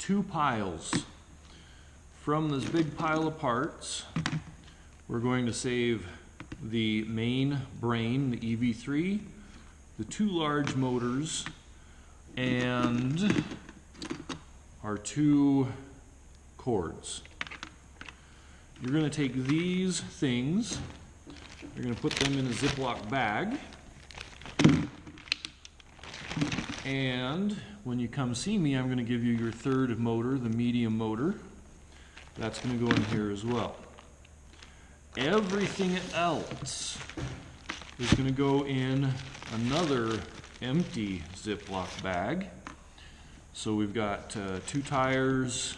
two piles. From this big pile of parts, we're going to save the main brain, the EV3, the two large motors, and our two cords. You're going to take these things, you're going to put them in a Ziploc bag, and when you come see me, I'm going to give you your third motor, the medium motor. That's going to go in here as well. Everything else is going to go in another empty Ziploc bag. So we've got two tires,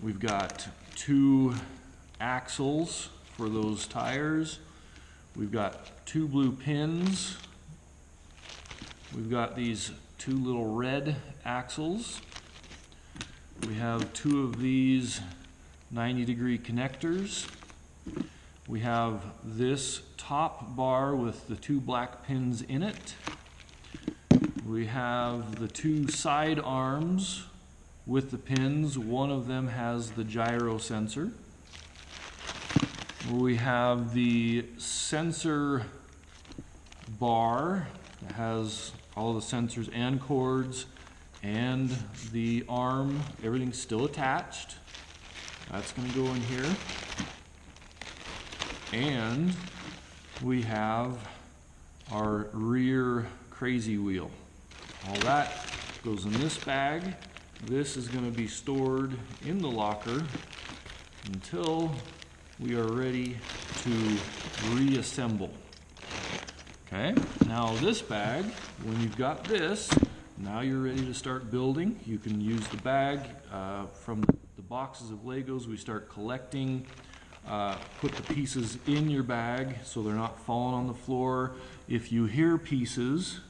we've got two axles for those tires, we've got two blue pins, we've got these two little red axles, we have two of these 90-degree connectors, we have this top bar with the two black pins in it, we have the two side arms with the pins. One of them has the gyro sensor. We have the sensor bar that has all the sensors and cords, and the arm, everything's still attached. That's going to go in here. And we have our rear crazy wheel. All that goes in this bag. This is going to be stored in the locker until we are ready to reassemble. Okay, now this bag, when you've got this, now you're ready to start building. You can use the bag from the boxes of Legos we start collecting. Put the pieces in your bag so they're not falling on the floor. If you hear pieces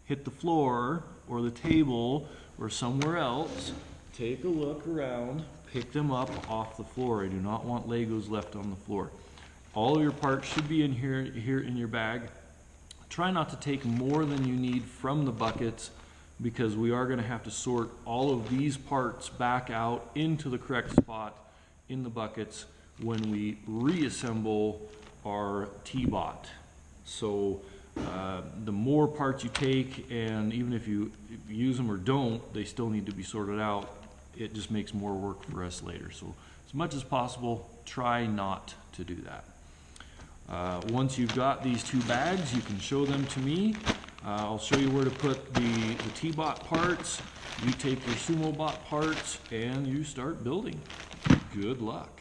hit the floor or the table or somewhere else, take a look around, pick them up off the floor. I do not want Legos left on the floor. All of your parts should be in here in your bag. Try not to take more than you need from the buckets, because we are going to have to sort all of these parts back out into the correct spot in the buckets when we reassemble our TBot. So the more parts you take, and even if you use them or don't, they still need to be sorted out. It just makes more work for us later. So as much as possible, try not to do that. Once you've got these two bags, you can show them to me. I'll show you where to put the TBot parts. You take your SUMObot parts and you start building. Good luck.